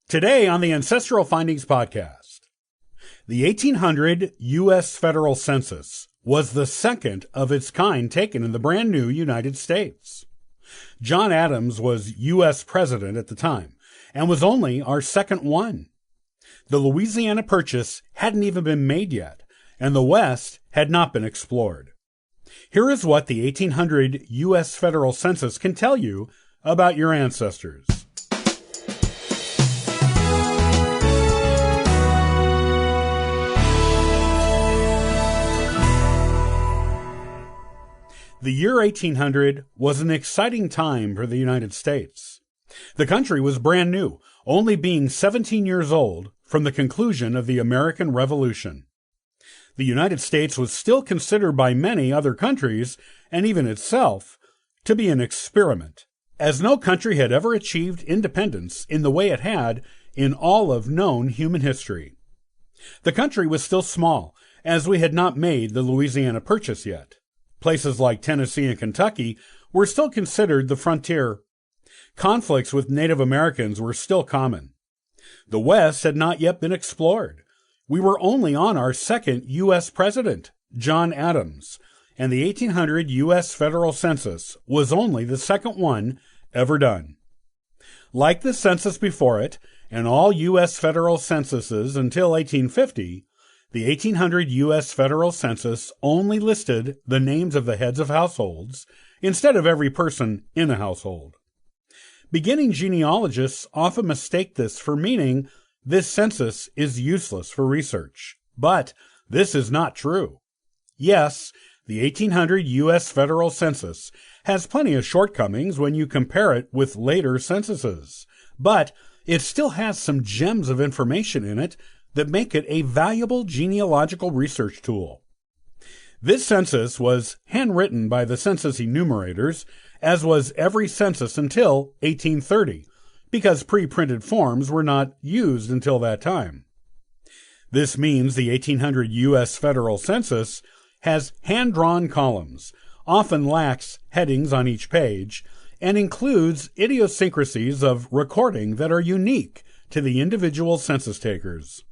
Today on the Ancestral Findings Podcast, the 1800 U.S. Federal Census was the second of its kind taken in the brand new United States. John Adams was U.S. President at the time and was only our second one. The Louisiana Purchase hadn't even been made yet, and the West had not been explored. Here is what the 1800 U.S. Federal Census can tell you about your ancestors. The year 1800 was an exciting time for the United States. The country was brand new, only being 17 years old from the conclusion of the American Revolution. The United States was still considered by many other countries, and even itself, to be an experiment, as no country had ever achieved independence in the way it had in all of known human history. The country was still small, as we had not made the Louisiana Purchase yet. Places like Tennessee and Kentucky were still considered the frontier. Conflicts with Native Americans were still common. The West had not yet been explored. We were only on our second U.S. president, John Adams, and the 1800 U.S. Federal Census was only the second one ever done. Like the census before it, and all U.S. federal censuses until 1850, the 1800 U.S. Federal Census only listed the names of the heads of households instead of every person in a household. Beginning genealogists often mistake this for meaning this census is useless for research, but this is not true. Yes, the 1800 U.S. Federal Census has plenty of shortcomings when you compare it with later censuses, but it still has some gems of information in it that make it a valuable genealogical research tool. This census was handwritten by the census enumerators, as was every census until 1830, because pre-printed forms were not used until that time. This means the 1800 U.S. Federal Census has hand-drawn columns, often lacks headings on each page, and includes idiosyncrasies of recording that are unique to the individual census takers.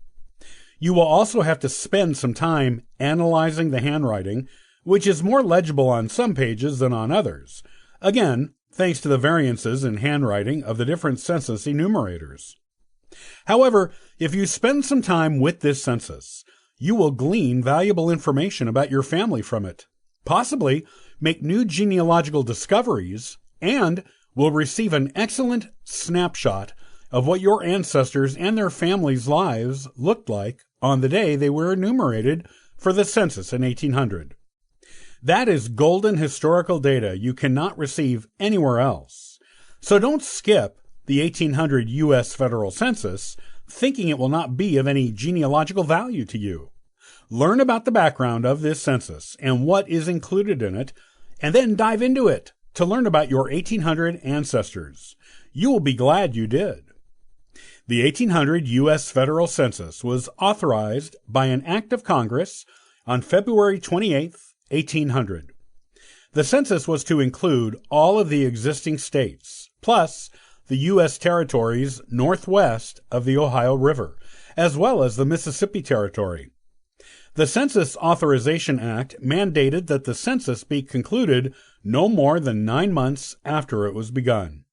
You will also have to spend some time analyzing the handwriting, which is more legible on some pages than on others, again, thanks to the variances in handwriting of the different census enumerators. However, if you spend some time with this census, you will glean valuable information about your family from it, possibly make new genealogical discoveries, and will receive an excellent snapshot of what your ancestors and their families' lives looked like on the day they were enumerated for the census in 1800. That is golden historical data you cannot receive anywhere else. So don't skip the 1800 U.S. Federal Census thinking it will not be of any genealogical value to you. Learn about the background of this census and what is included in it, and then dive into it to learn about your 1800 ancestors. You will be glad you did. The 1800 U.S. Federal Census was authorized by an act of Congress on February 28, 1800. The census was to include all of the existing states, plus the U.S. territories northwest of the Ohio River, as well as the Mississippi Territory. The Census Authorization Act mandated that the census be concluded no more than 9 months after it was begun.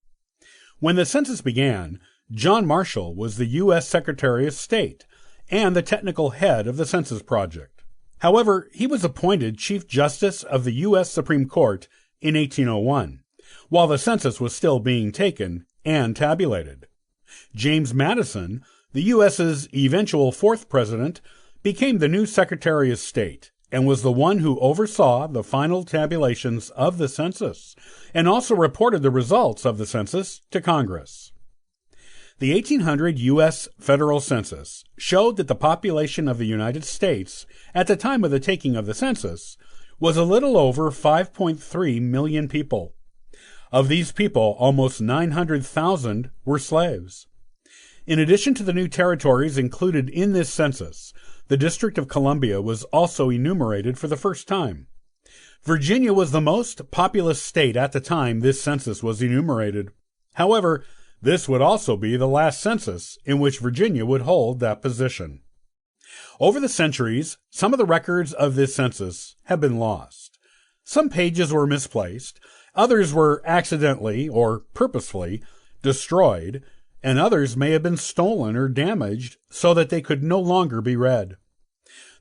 When the census began, John Marshall was the U.S. Secretary of State and the technical head of the Census Project. However, he was appointed Chief Justice of the U.S. Supreme Court in 1801, while the census was still being taken and tabulated. James Madison, the U.S.'s eventual fourth president, became the new Secretary of State and was the one who oversaw the final tabulations of the census and also reported the results of the census to Congress. The 1800 U.S. Federal Census showed that the population of the United States at the time of the taking of the census was a little over 5.3 million people. Of these people, almost 900,000 were slaves. In addition to the new territories included in this census, the District of Columbia was also enumerated for the first time. Virginia was the most populous state at the time this census was enumerated. However, This would also be the last census in which Virginia would hold that position. Over the centuries, some of the records of this census have been lost. Some pages were misplaced, others were accidentally or purposefully destroyed, and others may have been stolen or damaged so that they could no longer be read.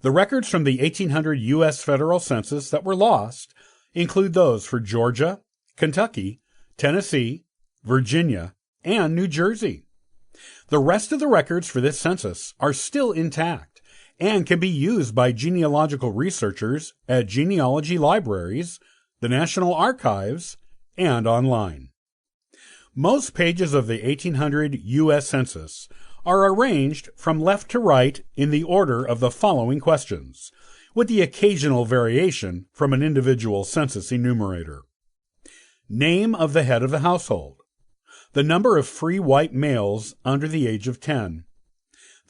The records from the 1800 U.S. federal census that were lost include those for Georgia, Kentucky, Tennessee, Virginia, and New Jersey. The rest of the records for this census are still intact and can be used by genealogical researchers at genealogy libraries, the National Archives, and online. Most pages of the 1800 U.S. Census are arranged from left to right in the order of the following questions, with the occasional variation from an individual census enumerator. Name of the head of the household. The number of free white males under the age of 10.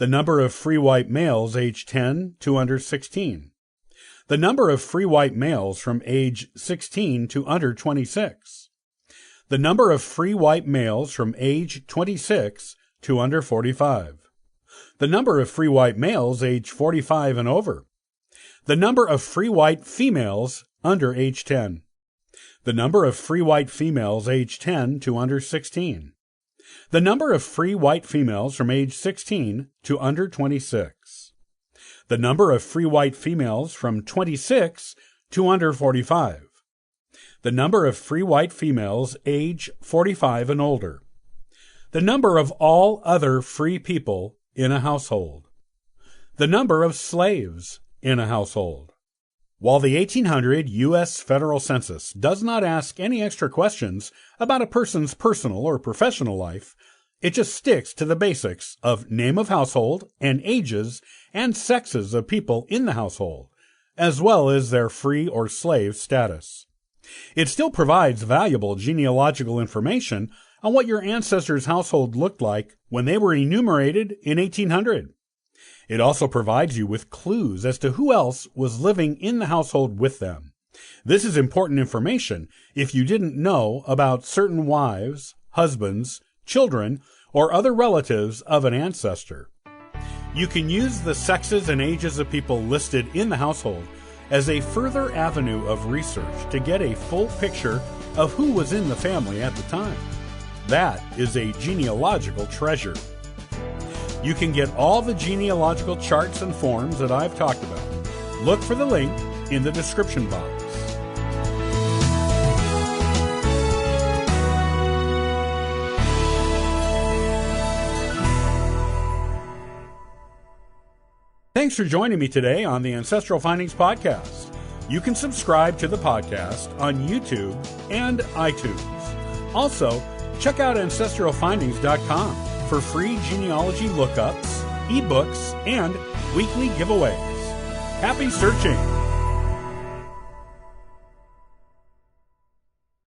The number of free white males age 10 to under 16. The number of free white males from age 16 to under 26. The number of free white males from age 26 to under 45. The number of free white males age 45 and over. The number of free white females under age 10. The number of free white females age 10 to under 16. The number of free white females from age 16 to under 26. The number of free white females from 26 to under 45. The number of free white females age 45 and older. The number of all other free people in a household. The number of slaves in a household. While the 1800 U.S. federal census does not ask any extra questions about a person's personal or professional life, it just sticks to the basics of name of household and ages and sexes of people in the household, as well as their free or slave status. It still provides valuable genealogical information on what your ancestors' household looked like when they were enumerated in 1800. It also provides you with clues as to who else was living in the household with them. This is important information if you didn't know about certain wives, husbands, children, or other relatives of an ancestor. You can use the sexes and ages of people listed in the household as a further avenue of research to get a full picture of who was in the family at the time. That is a genealogical treasure. You can get all the genealogical charts and forms that I've talked about. Look for the link in the description box. Thanks for joining me today on the Ancestral Findings Podcast. You can subscribe to the podcast on YouTube and iTunes. Also, check out ancestralfindings.com for free genealogy lookups, ebooks, and weekly giveaways. Happy searching!